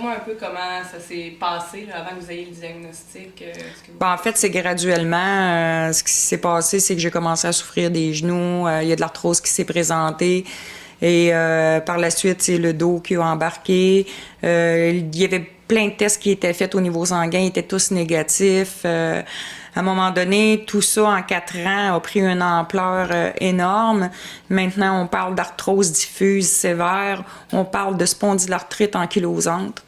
racontez-moi un peu comment ça s'est passé là, avant que vous ayez le diagnostic. En fait, c'est graduellement. Ce qui s'est passé, c'est que j'ai commencé à souffrir des genoux. Il y a de l'arthrose qui s'est présentée. Et par la suite, c'est le dos qui a embarqué. Il y avait plein de tests qui étaient faits au niveau sanguin, ils étaient tous négatifs. À un moment donné, tout ça en 4 ans a pris une ampleur énorme. Maintenant, on parle d'arthrose diffuse sévère, on parle de spondylarthrite ankylosante.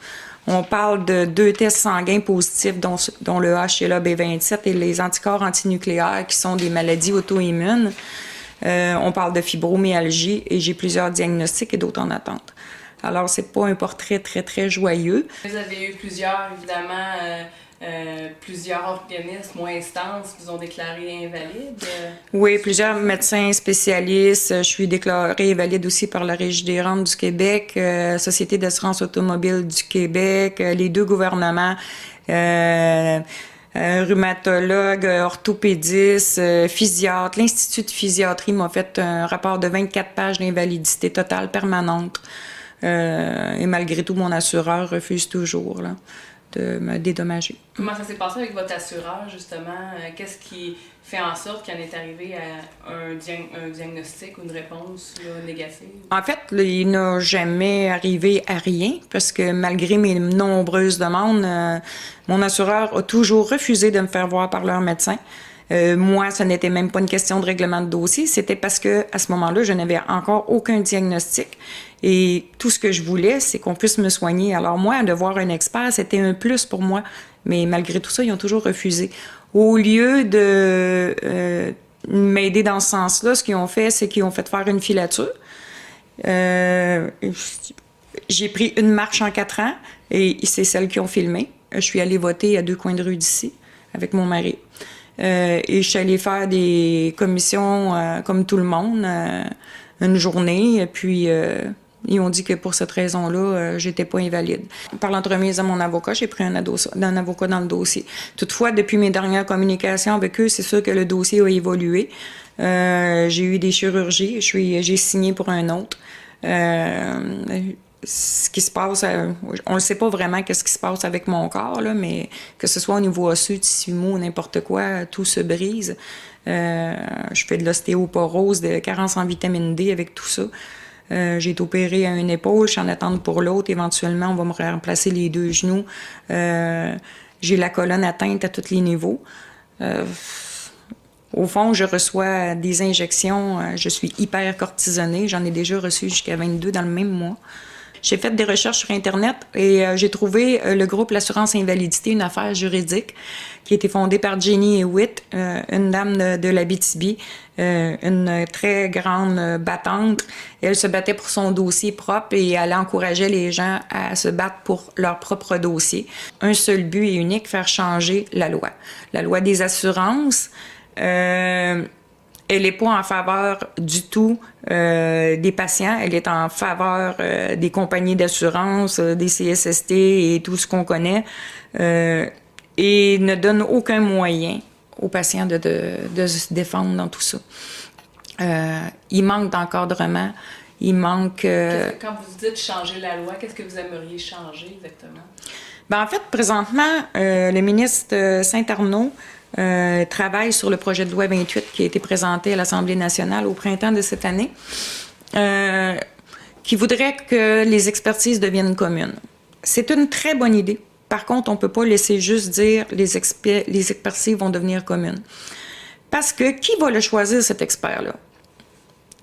On parle de 2 tests sanguins positifs, dont le HLA-B27 et les anticorps antinucléaires, qui sont des maladies auto-immunes. On parle de fibromyalgie et j'ai plusieurs diagnostics et d'autres en attente. Alors, c'est pas un portrait très, très joyeux. Vous avez eu plusieurs, évidemment, plusieurs organismes ou instances qui vous ont déclaré invalide? Oui, plusieurs médecins spécialistes. Je suis déclarée invalide aussi par la Régie des rentes du Québec, Société d'assurance automobile du Québec, les 2 gouvernements, rhumatologue, orthopédiste, physiatre. L'Institut de physiatrie m'a fait un rapport de 24 pages d'invalidité totale permanente. Et malgré tout, mon assureur refuse toujours là, de me dédommager. Comment ça s'est passé avec votre assureur, justement? Qu'est-ce qui fait en sorte qu'il en est arrivé à un diagnostic ou une réponse là, négative? En fait, là, il n'a jamais arrivé à rien parce que malgré mes nombreuses demandes, mon assureur a toujours refusé de me faire voir par leur médecin. Moi, ce n'était même pas une question de règlement de dossier, c'était parce que à ce moment-là, je n'avais encore aucun diagnostic et tout ce que je voulais, c'est qu'on puisse me soigner. Alors moi, de voir un expert, c'était un plus pour moi, mais malgré tout ça, ils ont toujours refusé. Au lieu de m'aider dans ce sens-là, ce qu'ils ont fait, c'est qu'ils ont fait faire une filature. J'ai pris une marche en 4 ans et c'est celle qu'ils ont filmée. Je suis allée voter à 2 coins de rue d'ici avec mon mari. Et je suis allée faire des commissions comme tout le monde, une journée, et puis ils ont dit que pour cette raison-là, j'étais pas invalide. Par l'entremise de mon avocat, j'ai pris un avocat dans le dossier. Toutefois, depuis mes dernières communications avec eux, c'est sûr que le dossier a évolué. J'ai eu des chirurgies, j'ai signé pour un autre. Ce qui se passe, on ne sait pas vraiment qu'est-ce qui se passe avec mon corps, là, mais que ce soit au niveau osseux, tissu mou, n'importe quoi, tout se brise. Je fais de l'ostéoporose, de carence en vitamine D avec tout ça. J'ai été opérée à une épaule, je suis en attente pour l'autre. Éventuellement, on va me remplacer les 2 genoux. J'ai la colonne atteinte à tous les niveaux. Au fond, je reçois des injections. Je suis hyper cortisonnée. J'en ai déjà reçu jusqu'à 22 dans le même mois. J'ai fait des recherches sur Internet et j'ai trouvé le groupe L'Assurance Invalidité, une affaire juridique qui a été fondée par Jenny Hewitt, une dame de l'Abitibi, une très grande battante. Elle se battait pour son dossier propre et elle encourageait les gens à se battre pour leur propre dossier. Un seul but et unique, faire changer la loi. La loi des assurances. Elle n'est pas en faveur du tout des patients, elle est en faveur des compagnies d'assurance, des CSST et tout ce qu'on connaît, et ne donne aucun moyen aux patients de se défendre dans tout ça. Il manque d'encadrement, il manque... Quand vous dites changer la loi, qu'est-ce que vous aimeriez changer exactement? Ben, en fait, présentement, le ministre Saint-Arnaud travaille sur le projet de loi 28 qui a été présenté à l'Assemblée nationale au printemps de cette année, qui voudrait que les expertises deviennent communes. C'est une très bonne idée. Par contre, on ne peut pas laisser juste dire les expertises vont devenir communes. Parce que qui va le choisir, cet expert-là?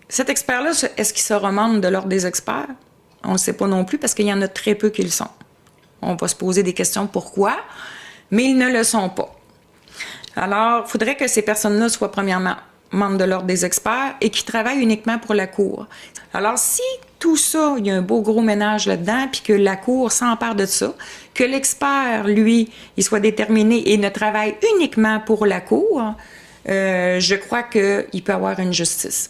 Cet expert-là, est-ce qu'il sera membre de l'Ordre des experts? On ne le sait pas non plus parce qu'il y en a très peu qui le sont. On va se poser des questions pourquoi, mais ils ne le sont pas. Alors, il faudrait que ces personnes-là soient premièrement membres de l'Ordre des experts et qui travaillent uniquement pour la Cour. Alors, si tout ça, il y a un beau gros ménage là-dedans, puis que la Cour s'empare de ça, que l'expert, lui, il soit déterminé et ne travaille uniquement pour la Cour, je crois qu'il peut y avoir une justice.